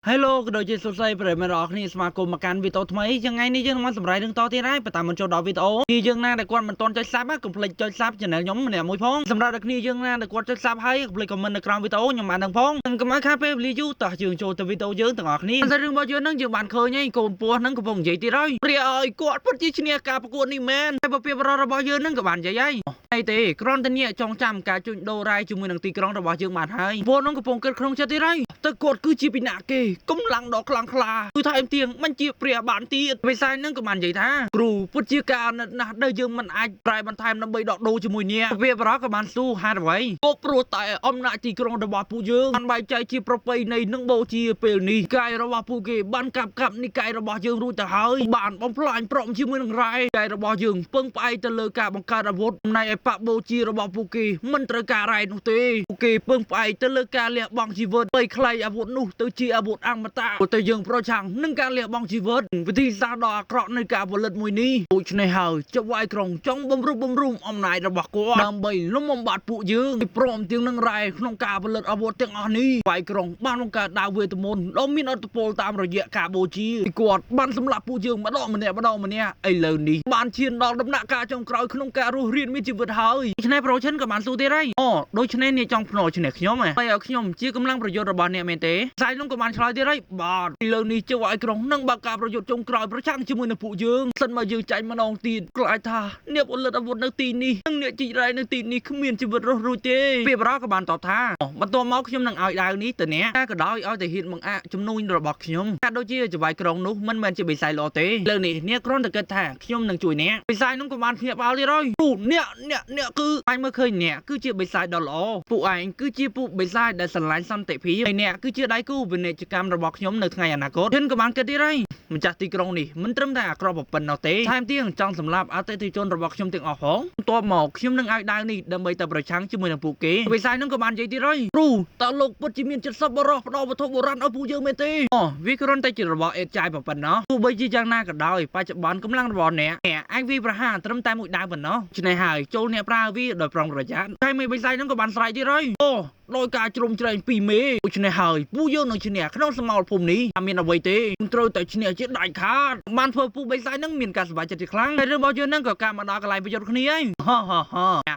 Hello ក៏ដូចជាសួស្តីប្រិយមិត្តអ្នកនរគ្នាស្វាគមន៍មកកាន់វីដេអូថ្មីចឹងថ្ងៃនេះយើងនឹងមកសម្រាប់រឿងតទៀតហើយបន្តមកចូលដល់វីដេអូពីយើងណាដែលគាត់មិនទាន់ចុច Subscribe កុំភ្លេចចុច Subscribe Channel ខ្ញុំម្នាក់មួយផងសម្រាប់អ្នកគ្នាយើងណាដែលគាត់ចុច Subscribe ហើយកុំភ្លេច comment នៅក្រោមវីដេអូខ្ញុំបានទាំងផងកុំឲ្យខាតពេលវេលាយូរតោះយើងចូលទៅវីដេអូយើងទាំងអស់គ្នាតែរឿងរបស់យើងនឹងយើងបានឃើញហើយកូនពស់នឹងកំពុងនិយាយទៀតហើយព្រាឲ្យគាត់ពិតជាឈ្នះការប្រកួតនេះមែនហើយពពាបរបស់យើងនឹងក៏បាននិយាយហើយអីទេគ្រាន់តែនេះចងចាំការជួញដូររ៉ាយជាមួយនឹងទីក្រុងរបស់យើងបានហើយពួកនោះកំពុងគិតក្នុងចិត្តទៀតហើយតែគាត់គឺជាពីណាគេកំឡាំងដ៏ខ្លាំងក្លាគឺថាអេមទៀងមិនជាព្រាបានទៀតវិស័យនឹងក៏បាននិយាយថាគ្រូពុតជាការណិតណាស់ដែលយើងមិនអាចប្រែបន្ថែមដើម្បីដកដូរជាមួយនេះវាបរោះក៏បានស៊ូហេតុអ្វីក៏ព្រោះតែអំណាចទីក្រុងរបស់ពួកយើងបានបែកចែកជាប្រពៃណីនឹងបូជាពេលនេះកាយរបស់ពួកគេបានកាប់និកាយរបស់យើងរួចទៅហើយបានបំផ្លាញព្រមជាមួយនឹងរ៉ែកាយរបស់យើងពឹងផ្អែកទៅលើការបង្កើតអាវុធនៃឯបបូជារបស់ពួកគេមិនត្រូវការរ៉ែនោះទេពួកគេពឹងផ្អែកទៅលើការលះបង់ជីវិតបីខ្លីអាវុធនោះទៅជាអាវុធអមតៈតែយើងប្រឆាំងនឹងការលះបង់ជីវិតវិធីសាស្ត្រដ៏អាក្រក់នៃការផលិតមួយនេះដូច្នេះហើយចៅវាយក្រុងចង់បំរុងអំណាចរបស់គាត់ដើម្បីលំបំបាត់ពួកយើងព្រមទាំងនឹងរ៉ែក្នុងការផលិតអាវុធទាំងអស់នេះវាយក្រុងបានបង្កើតដាវវេទមន្តដ៏មានឥទ្ធិពលតាមរយៈការបូជាគាត់បានសម្លាប់ពួកយើងម្ដងម្នាក់ឥឡូវនេះបានឈានដល់ដំណាក់កាលចុងក្រោយក្នុងការរស់រានមានជីវិតហើយដូច្នេះប្រូចិនក៏បានស៊ូទៀតហើយដូច្នេះអ្នកចង់ភ្នោឈ្នះខ្ញុំហើយឲ្យខ្ញុំជាកម្លាំងប្រយុទ្ធរបស់អ្នកមែនទេស្អែកនោះក៏បានឆ្លើយទៀតហើយបាទឥឡូវនេះជើឲ្យក្រុងនឹងបើកការប្រយុទ្ធចុងក្រោយប្រឆាំងជាមួយនឹងពួកយើងសិនមកយើងចាញ់ម្ដងទៀតខ្លាចថាអ្នកផលិតអាវុធនៅទីនេះនិងអ្នកជីករ៉ែនៅទីនេះគ្មានជីវិតរស់រួចទេពីបរោះក៏បានតបថាបន្ទាប់មកខ្ញុំនឹងឲ្យដាវនេះទៅអ្នកតែក៏ដោយឲ្យតែហ៊ានបង្អាក់ជំនួយរបស់ខ្ញុំថាដូចជាចវាយក្រុងនោះមិនមែនជាបិសាយល្អទេលើនេះអ្នកគ្រាន់តែគិតថាខ្ញុំនឹងជួយអ្នកបិសាយនោះក៏បានភ្ញាក់ផ្អើលទៀតហើយអ្នកគឺអញមើលឃើញអ្នកគឺជាបិសាយដ៏ល្អពួកឯងគឺជាពួកបិសាយដែលស្រឡាញ់សន្តិភាពហើយអ្នកគឺជាដៃគូពាណិជ្ជកម្មរបស់ខ្ញុំនៅថ្ងៃអនាគតខ្ញុំក៏បានគិតទៀតហើយម្ចាស់ទីក្រុងនេះមិនត្រឹមតែអាក្រក់ប៉ុណ្ណោះទេថែមទាំងចង់សម្លាប់អតិថិជនរបស់ខ្ញុំទាំងអស់ផងបន្ទាប់មកខ្ញុំនឹងឲ្យដាវនេះដើម្បីទៅប្រឆាំងជាមួយនឹងពួកគេវិស័យនឹងក៏បាននិយាយទៀតហើយគ្រូតើលោកពិតជាមានចិត្តសប្បុរសផ្ដល់វត្ថុបុរាណឲ្យពួកយើងមែនទេវាគ្រាន់តែជារបស់អេតចាយប៉ុណ្ណោះទោះបីជាយ៉ាងណាក៏ដោយបច្ចុប្បន្នកម្លាំងរបស់អ្នកអាចវាប្រហារត្រឹមតែមួយដាវប៉ុណ្ណោះឆ្នេះហើយចូលអ្នកប្រើវាដោយប្រុងប្រយ័ត្នតែមេវិស័យនឹងក៏បានស្រែកទៀតហើយដោយការជ្រុំជ្រែងពីមេដូច្នេះហើយពួកយើងនឹងឈ្នះក្នុងសមរភូមិនេះអត់មានអ្វីទេត្រូវតែឈ្នះជាដាច់ខាតបានធ្វើពួកបិសាចនឹងមានការសប្បាយចិត្តជាខ្លាំងហើយរឿងរបស់យើងនឹងក៏កាមកដល់កន្លែងប្រយុទ្ធគ្នាហើ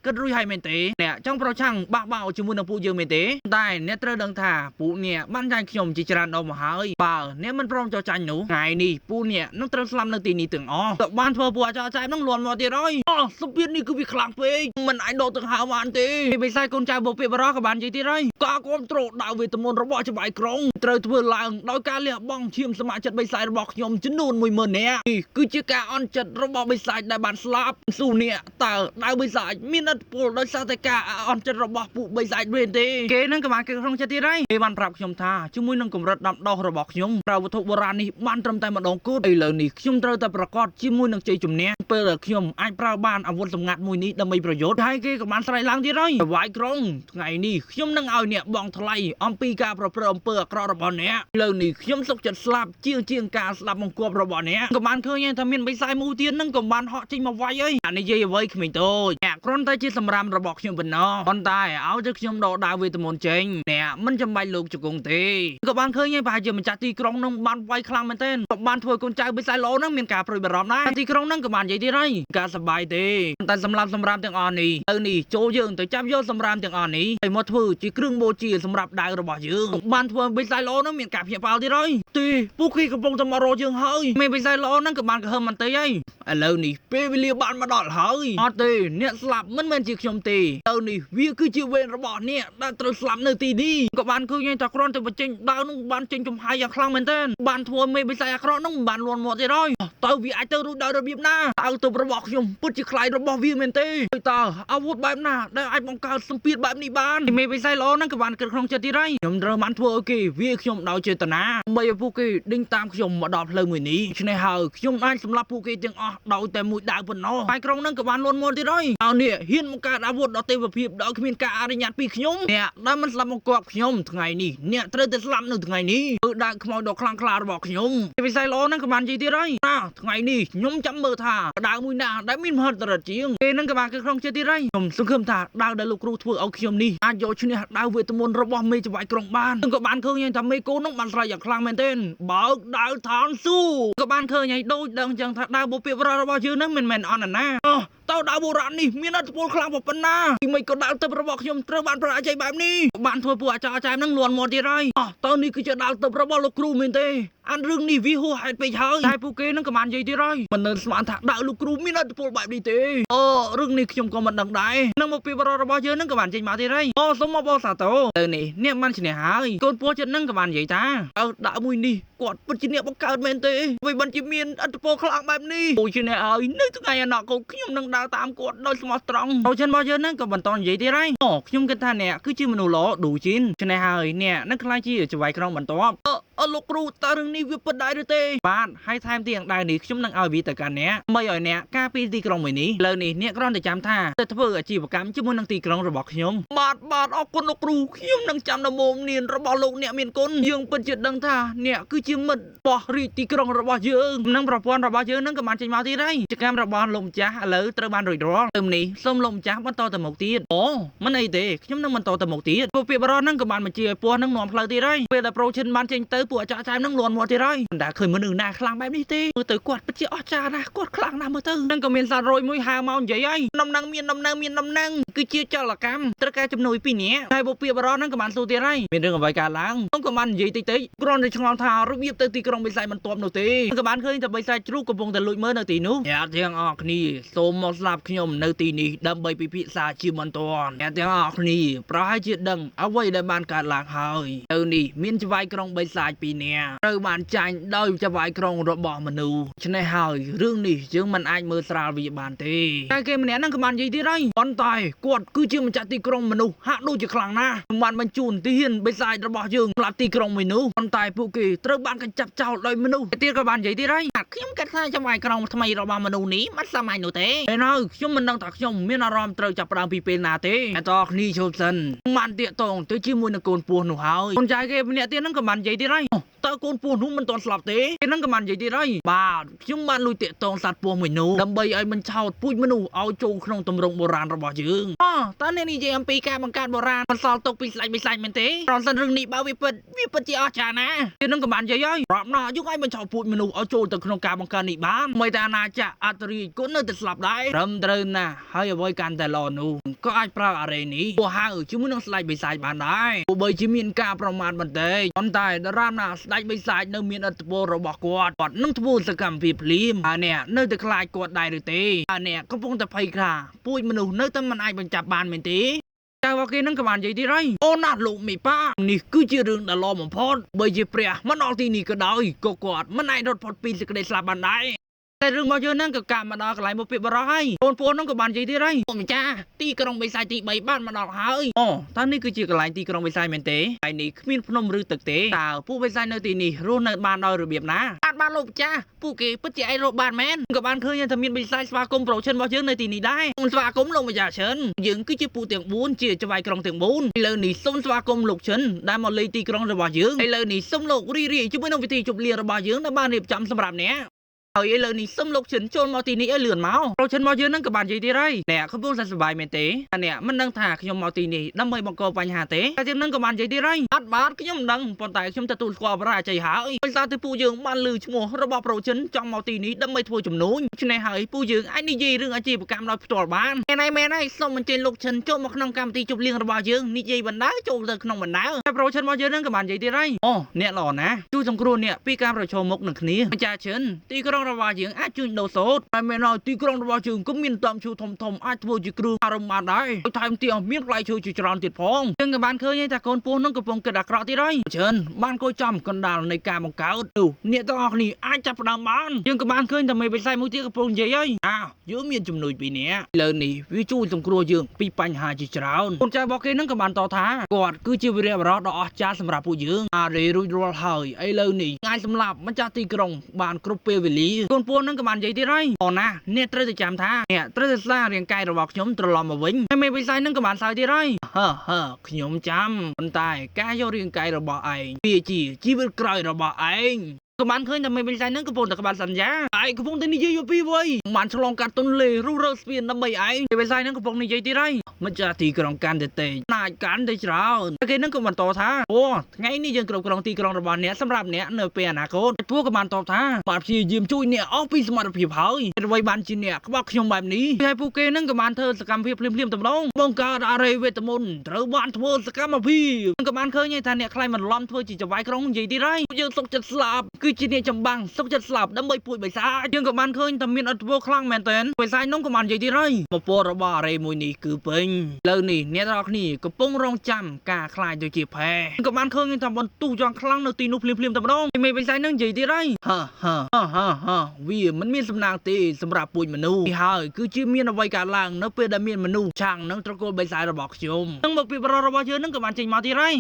យគិតរួចហើយមែនទេអ្នកចង់ប្រឆាំងបាក់បោជាមួយនឹងពួកយើងមែនទេតែអ្នកត្រូវដឹងថាពួកអ្នកបានចាញ់ខ្ញុំជាច្រើនដងមកហើយបើអ្នកមិនព្រមចោះចាញ់នោះថ្ងៃនេះពួកអ្នកនឹងត្រូវស្លាប់នៅទីនេះទាំងអស់ក៏បានធ្វើពួកអាចចាយនឹងលន់មកទៀតហើយសម្ពាធនេះគឺវាខ្លាំងពេកមិនអាចដកទាំងហើបានទេបិសាចកូនចៅបុព្វបរោះក៏បាននិយាយទៀតហើយការគ្រប់គ្រងដាវវេទមន្តរបស់ចៅបាយក្រុងត្រូវធ្វើឡើងដោយការលះបង់ឈាមសមាជិកបិសាចរបស់ខ្ញុំចំនួន 10000 នាក់គឺជាការអន់ចិត្តរបស់បិសាចដែលបានស្លាប់ស៊ូនេះតើដាវបិសាចមានឥទ្ធិពលដោយសារតែការអន់ចិត្តរបស់ពួកបិសាចមែនទេគេនឹងក៏បានគេក្នុងចិត្តទៀតហើយគេបានប្រាប់ខ្ញុំថាជាមួយនឹងកម្រិតដាំដុះរបស់ខ្ញុំប្រើវត្ថុបុរាណនេះបានត្រឹមតែម្ដងគត់ឥឡូវនេះខ្ញុំត្រូវតែប្រកាសជាមួយនឹងជ័យជំនះពេលដែលខ្ញុំអាចប្រើបានអាវុធសម្ងាត់មួយនេះដើម្បីប្រយុទ្ធហើយគេក៏បានស្រែកឡើងទៀតហើយវាយក្រុងថ្ងៃនេះខ្ញុំនឹងឲ្យអ្នកបងថ្លៃអំពីការប្រព្រឹត្តអំពើអាក្រក់របស់អ្នកលើនេះខ្ញុំសុខចិត្តស្លាប់ជាងការស្លាប់បង្គាប់របស់អ្នកក៏បានឃើញថាមានបិសាចមួយទៀតនឹងក៏បានហក់ចេញមកវាយអីអានិយាយអ្វីគ្មានតូចអ្នកគ្រាន់តែជាសម្រាមរបស់ខ្ញុំប៉ុណ្ណោះប៉ុន្តែឲ្យទៅខ្ញុំដកដាវវេទមន្តចេញអ្នកមិនចាំបាច់លោកជង្គង់ទេក៏បានឃើញប្រហែលជាម្ចាស់ទីក្រុងនឹងបានវាយខ្លាំងមែនទែនក៏បានធ្វើកូនចៅបិសាចល្អនឹងមានការព្រួយបារម្ភដែរទីក្រុងនឹងក៏បាននិយាយទៀតហើយការសប្បាយទេតែសម្រាប់សម្រាមទាំងអស់នេះទៅនេះចូលយើងទៅចាប់យកសម្រាមទាំងអស់នេះឲ្យមកធ្វើជាគ្រឿងបូជាសម្រាប់ដាវរបស់យើងបានធ្វើបិសាចល្អនឹងមានការភ្ញាក់ផ្អើលទៀតហើយទីពួកគេកំពុងតែមករកយើងហើយមេបិសាចល្អនឹងក៏បានកំហឹមបន្តិចហើយឥឡូវនេះពេលវេលាបានមកដល់ហើយអត់ទេអ្នកស្លាប់មិនមែនជាខ្ញុំទេទៅនេះវាគឺជាវេនរបស់អ្នកដែលត្រូវស្លាប់នៅទីនេះក៏បានឃើញថាគ្រាន់តែបញ្ចេញដាវនឹងបានចេញចំហាយយ៉ាងខ្លាំងមែនទែនបានធ្វើមេបិសាចអាក្រក់នឹងបានលន់មាត់ទៀតហើយទៅវាអាចទៅរួចដោយរបៀបណាតើទៅរបស់ខ្ញុំពិតជាខ្លាយរបស់វាមែនទេតើអាវុធបែបណាដែលអាចបង្កើតសម្ពាធបែបនេះបានមេបិសាចល្អនឹងក៏បានគិតក្នុងចិត្តទៀតហើយខ្ញុំត្រូវបានធ្វើឲ្យគេវាខ្ញុំដោយចេតនាដើម្បីឲ្យពួកគេដេញតាមខ្ញុំមកដល់ផ្លូវមួយនេះឆ្នេះហើយខ្ញុំអាចសម្លាប់ពួកគេទាំងអស់ ដោយតែមួយដៅប៉ុណ្ណោះហើយក្រុងនឹងក៏បានលន់មាត់ទៀតហើយអោនេះហ៊ានមកកើតអាវុធដល់ទេវភាពដោយគ្មានការអនុញ្ញាតពីខ្ញុំអ្នកដែលមិនស្លាប់មកគាត់ខ្ញុំថ្ងៃនេះអ្នកត្រូវតែស្លាប់នៅថ្ងៃនេះគឺដៅខ្មោចដ៏ខ្លាំងក្លារបស់ខ្ញុំវិស័យល្អនឹងក៏បាននិយាយទៀតហើយថ្ងៃនេះខ្ញុំចាំមើលថាដៅមួយណាដែលមានមហិទ្ធិឫទ្ធិជាងពេលនឹងក៏បានគឺក្នុងចិត្តទៀតហើយខ្ញុំសង្ឃឹមថាដៅដែលលោកគ្រូធ្វើឲ្យខ្ញុំនេះអាចយកឈ្នះដៅវេទមន្តរបស់មេចវាយក្រុងបាននឹងក៏បានឃើញថាមេកូននឹងបានស្រ័យយ៉ាងខ្លាំងមែនទែនបើកដៅឋានសួគ៌ក៏បានឃើញឲ្យដូចដឹងចឹងថាដៅបុព្វបុរសរបស់យើងនឹងមិនមែនអនណាតើដៅបុរាណនេះមានអត្ថប្រយោជន៍ខ្លាំងប៉ុណ្ណាពីមិនក៏ដៅទឹករបស់ខ្ញុំត្រូវបានប្រអាជ័យបែបនេះបានធ្វើពួកអាចារ្យនឹងលន់មាត់ទៀតហើយតើនេះគឺជាដៅទឹករបស់លោកគ្រូមែនទេអានរឿងនេះវាហួសហេតុពេកហើយតែពួកគេនឹងក៏បាននិយាយទៀតហើយមិននៅស្មានថាដៅលោកគ្រូមានអត្ថប្រយោជន៍បែបនេះទេរឿងនេះខ្ញុំក៏មិនដឹងដែរនឹងមកពីបរិបទរបស់យើងនឹងក៏បានចេញមកទៀតហើយសូមមកបោសាទរទៅនេះអ្នកបានឈ្នះហើយកូនពោះចិត្តនឹងក៏បាននិយាយថាដៅមួយនេះគាត់ពិតជាអ្នកបង្កើតមែនទេវាមិនជាមានអត្ថប្រយោជន៍ខ្លាំងបែបនេះអូជាអ្នកហើយនៅថ្ងៃអនាគតខ្ញុំនឹងដើរតាមគាត់ដោយស្មោះត្រង់ដូច្នេះរបស់យើងនឹងក៏បន្តនិយាយទៀតហើយខ្ញុំគិតថាអ្នកគឺជាមនុស្សល្អឌូជីនឆ្នេះហើយអ្នកនឹងខ្លាចជាចវាយក្រុងបន្ទាប់លោកគ្រូតើរឿងនេះវាពិតដែរឬទេបាទហើយថែមទាំងដែរនេះខ្ញុំនឹងឲ្យវាទៅកាន់អ្នកមិនឲ្យអ្នកការពីទីក្រុងមួយនេះលើនេះអ្នកគ្រាន់តែចាំថាទៅធ្វើអាជីវកម្មជាមួយនឹងទីក្រុងរបស់ខ្ញុំបាទអរគុណលោកគ្រូខ្ញុំនឹងចាំដំបូងនានរបស់លោកអ្នកមានគុណយើងពិតជាដឹងថាអ្នកគឺជាមិត្តបោះរីកទីក្រុងរបស់យើងនឹងប្រព័ន្ធរបស់យើងនឹងក៏បានចេញមកទៀតហើយកិច្ចកម្មរបស់លោកម្ចាស់ឥឡូវត្រូវបានរួចរាល់ទៅនេះសូមលោកម្ចាស់បន្តទៅមុខទៀតមិនអីទេខ្ញុំនឹងបន្តទៅមុខទៀតពួកពាក្យបរិបទនឹងក៏បានបញ្ជាឲ្យពោះនឹងនាំផ្លូវទៀតហើយពេលដែលប្រូឈិនបានចេញទៅពួកអាចារ្យចែមនឹងលន់មាត់ទៀតហើយមិនដែលឃើញមនុស្សណាខ្លាំងបែបនេះទេមើលទៅគាត់ពិតជាអស្ចារ្យណាស់គាត់ខ្លាំងណាស់មើលទៅនឹងក៏មានសត្វរយមួយហៅមកនិយាយហើយដំណឹងគឺជាចលកម្មត្រូវការជំនួយពីអ្នកហើយពួកពាក្យបរិបទនឹងក៏បានសួរទៀតហើយមានរឿងអ្វីកើតឡើងខ្ញុំក៏បាននិយាយតិចគ្រាន់តែឆ្ងល់ថារបៀបទៅទីក្រុងបិសាចមិនទាប់នោះទេក៏បានឃើញតែបិសាចជ្រូកកំពុងតែលួចមើលនៅទីនោះអ្នកទាំងអស់គ្នាសូមមកស្លាប់ខ្ញុំនៅទីនេះដើម្បីពិភាក្សាជាបន្ទាន់អ្នកទាំងអស់គ្នាប្រហែលជាដឹងអ្វីដែលបានកើតឡើងហើយទៅនេះមានចវាយក្រុងបិសាចពីរនាក់ត្រូវបានចាញ់ដោយចវាយក្រុងរបស់មនុស្សឆ្នេះហើយរឿងនេះយើងមិនអាចមើលស្រាលវាបានទេតែគេម្នាក់ហ្នឹងក៏បាននិយាយទៀតហើយប៉ុន្តែគាត់គឺជាម្ចាស់ទីក្រុងមនុស្សហាក់ដូចជាខ្លាំងណាស់បានបញ្ជូនទាហានបិសាចរបស់យើងផ្លាត់ទីក្រុងមួយនោះប៉ុន្តែពួកគេត្រូវបានកញ្ចាប់ចោលដោយមនុស្សទៀតក៏បាននិយាយទៀតហើយខ្ញុំគិតថាចវាយក្រុងថ្មីរបស់មនុស្សនេះមិនសម័យនោះទេហើយនៅខ្ញុំមិនដឹងថាខ្ញុំមានអារម្មណ៍ត្រូវចាប់ផ្ដើមពីពេលណាទេតែតោះគ្នាជុំសិនបានតាកតងទៅជាមួយនឹងកូនពោះនោះហើយកូនចៅគេម្នាក់ទៀតហ្នឹងក៏បាននិយាយទៀតហើយតើកូនពោះនោះមិនទាន់ស្លាប់ទេគេហ្នឹងក៏បាននិយាយទៀតហើយបាទខ្ញុំបានលួចតាកតងសត្វពស់មួយនោះដើម្បីឲ្យមិនឆោតពូជមនុស្សឲ្យចូលក្នុងទម្រង់បុរាណរបស់យើងតើអ្នកនិយាយអំពីការបង្កើតបុរាណបន្សល់ទុកពីស្ដេចបិសាចមែនទេប្រសិនរឿងនេះបើវាពិតជាអស្ចារ្យណាគេហ្នឹងក៏បាននិយាយហើយប្រាប់ណាយកឲ្យបញ្ឆោតពូជមនុស្សឲ្យចូលទៅក្នុងការបង្កើតនេះបានមិនតែអាណាចក្រអត្តរាជក៏នៅតែស្លាប់ដែរត្រឹមត្រូវណាស់ហើយអ្វីកាន់តែល្អនោះក៏អាចប្រើអរេនេះពោះហៅជាមួយនឹងស្ដេចបិសាចបានដែរទោះបីជាមានការប្រមាថបន្តិចប៉ុន្តែដរាបណាស្ដេចបិសាចនៅមានឥទ្ធិពលរបស់គាត់នឹងធ្វើសកម្មភាពភ្លាមហើយអ្នកនៅតែខ្លាចគាត់ដែរឬទេហើយអ្នកកំពុងតែភ័យខ្លាចពូជមនុស្សនៅតែមិនអាចបញ្ចាប់បានមែនទេតែว่าគេនឹងក៏បាននិយាយទៀតហើយអូណាស់លោកមេប៉ានេះគឺជារឿងដ៏ល្អបំផុតបើជាព្រះមិនដល់ទីនេះក៏ដោយក៏គាត់មិនអាចរត់ផុតពីសេចក្តីស្លាប់បានដែរតែរឿងរបស់យើងហ្នឹងក៏កាប់មកដល់កន្លែងមកពីបរោះហើយកូនពូហ្នឹងក៏បាននិយាយទៀតហើយពុកម្ចាស់ទីក្រុងបិសាចទី3បានមកដល់ហើយតើនេះគឺជាកន្លែងទីក្រុងបិសាចមែនទេហើយនេះគ្មានភ្នំឬទឹកទេតើពួកបិសាចនៅទីនេះរស់នៅបានដោយរបៀបណាបានលោកម្ចាស់ពួកគេពិតជាឯងរកបានមែនក៏បានឃើញថាមានបិសាចស្វាគមន៍ប្រូឈិនរបស់យើងនៅទីនេះដែរសូមស្វាគមន៍លោកម្ចាស់ឈិនយើងគឺជាពូទាំង4ជាចវាយក្រុងទាំង4ឥឡូវនេះសូមស្វាគមន៍លោកឈិនដែលមកលេងទីក្រុងរបស់យើងឥឡូវនេះសូមលោករីរាយជាមួយនឹងពិធីជប់លៀងរបស់យើងដែលបានរៀបចំសម្រាប់អ្នកហើយឥឡូវនេះសូមលោកឈិនចូលមកទីនេះឲ្យលឿនមកប្រូឈិនមកយើងនឹងក៏បាននិយាយទៀតហើយអ្នកកំពុងតែសប្បាយមែនទេអ្នកមិនដឹងថាខ្ញុំមកទីនេះដើម្បីបង្កបញ្ហាទេតែយើងនឹងក៏បាននិយាយទៀតហើយអត់បាទខ្ញុំមិនដឹងប៉ុន្តែខ្ញុំទទួលស្គាល់បរាជ័យហើយដោយសារតែពូយើងបានលើឈ្មោះរបស់ប្រូឈិនចង់មកទីនេះដើម្បីធ្វើជំនួញឆ្នេះហើយពូយើងអាចនិយាយរឿងអាជីវកម្មដោយផ្ទាល់បានមែនហើយសូមអញ្ជើញលោកឈិនចូលមកក្នុងកម្មវិធីជប់លៀងរបស់យើងនិយាយបណ្ដាចូលទៅក្នុងបណ្ដាហើយប្រូឈិនមកយើងនឹងក៏បាននិយាយទៀតហើយអ្នកល្អណាស់ជួយសង្គ្រោះអ្នកពីការប្រឈមមុខនឹងគ្នាម្ចាស់ឈិនទីក្រុងរបស់យើងអាចជួយដូរសូត្រតែមែនហើយទីក្រុងរបស់យើងក៏មានតាមឈូធំអាចធ្វើជាគ្រឿងអារម្មណ៍បានដែរថែមទាំងមានផ្លែឈើជាច្រើនទៀតផងយើងក៏បានឃើញថាកូនពស់នឹងកំពុងគិតអាក្រក់ទៀតហើយឈិនបានកយចំកណ្ដាលនៃការបង្កើតនោះអ្នកទាំងអស់គ្នាអាចចាប់ផ្ដើមបានយើងក៏បានឃើញតែមេបិសាចមួយទៀតកំពុងនិយាយហើយយើងមានជំនួយពីអ្នកលើនេះវាជួយសង្គ្រោះយើងពីបញ្ហាជាច្រើនកូនចៅរបស់គេនឹងក៏បានតថាគាត់គឺជាវីរបុរសដ៏អស្ចារ្យសម្រាប់ពួកយើងរេរួចរាល់ហើយឥឡូវនេះថ្ងៃសម្រាប់ម្ចាស់ទីក្រុងបានគ្រប់ពេលវេលា កូនពួននឹងក៏បាននិយាយទៀតហើយអូនណាអ្នកត្រូវតែចាំថាអ្នកត្រូវតែស្ដាររាងកាយរបស់ខ្ញុំត្រឡប់មកវិញហើយមេបិសាចនឹងក៏បានសើចទៀតហើយខ្ញុំចាំប៉ុន្តែការយករាងកាយរបស់ឯងវាជាជីវិតក្រោយរបស់ឯងក៏បានឃើញតែមេបិសាចនឹងកំពុងតែក្បត់សន្យាឯងកំពុងតែនិយាយពីវ័យបានឆ្លងកាត់ទន្លេរុះរើស្ពានដើម្បីឯងមេបិសាចនឹងកំពុងនិយាយទៀតហើយម្ចាស់ទីក្រុងកាន់តែទេណាចកាន់តែច្រើនគេនឹងក៏បន្តថាអូថ្ងៃនេះយើងគ្រប់គ្រងទីក្រុងរបស់អ្នកសម្រាប់អ្នកនៅពេលអនាគតពួកក៏បានតបថាបាទព្យាយាមជួយអ្នកអស់ពីសមត្ថភាពហើយអ្វីបានជាអ្នកក្បត់ខ្ញុំបែបនេះហើយពួកគេនឹងក៏បានធ្វើសកម្មភាពភ្លាមៗតែម្ដងបង្កើតអរិយវេទមន្តត្រូវបានធ្វើសកម្មភាពក៏បានឃើញថាអ្នកខ្លាយបន្លំធ្វើជាចង្វាយក្រុងនិយាយទៀតហើយយើងសុកចិត្តស្លាប់គឺជាអ្នកចម្បាំងសុកចិត្តស្លាប់ដើម្បីពួយបិសាចយើងក៏បានឃើញថាមានអត់ធ្វើខ្លាំងមែនទែនបិសាចនោះក៏បាននិយាយទៀតហើយពពករបស់អរិយមួយនេះគឺពេញលើនេះអ្នកទាំងអស់គ្នាកំពុងរងចាំការខ្លាចដូចជាផែក៏បានឃើញថាបន្ទុះយ៉ាងខ្លាំងនៅទីនោះភ្លាមៗតែម្ដងមេបិសាចនឹងនិយាយទៀតហើយវាមិនមានសំណាងទេសម្រាប់ពួយមនុស្សហើយគឺជាមានអ្វីកើតឡើងនៅពេលដែលមានមនុស្សឆាំងនឹងត្រកូលបិសាចរបស់ខ្ញុំនឹងមកពីបរិរបស់យើងនឹងក៏បានចេញមកទៀតហើយ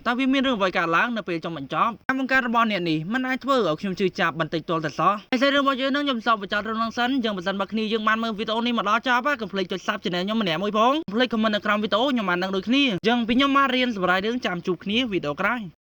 តែវាមានរឿងអ្វីកើតឡើងនៅពេលចុងបញ្ចប់ការបង្កើតរបស់អ្នកនេះមិនអាចធ្វើឲ្យខ្ញុំជឿចាប់បន្តិចទាល់តែសោះហើយរឿងរបស់យើងនឹងខ្ញុំសូមបញ្ចប់រឿងនឹងសិនយើងបើសិនបើគ្នាយើងបានមើលវីដេអូនេះមកដល់ចប់កុំភ្លេចចុច Subscribe ខ្ញុំម្នាក់មួយផងភ្លេច comment នៅក្រោមវីដេអូខ្ញុំបានដឹងដូចគ្នាយើងពីខ្ញុំមករៀនសម្រាប់រឿងចាំជួបគ្នាវីដេអូក្រោយ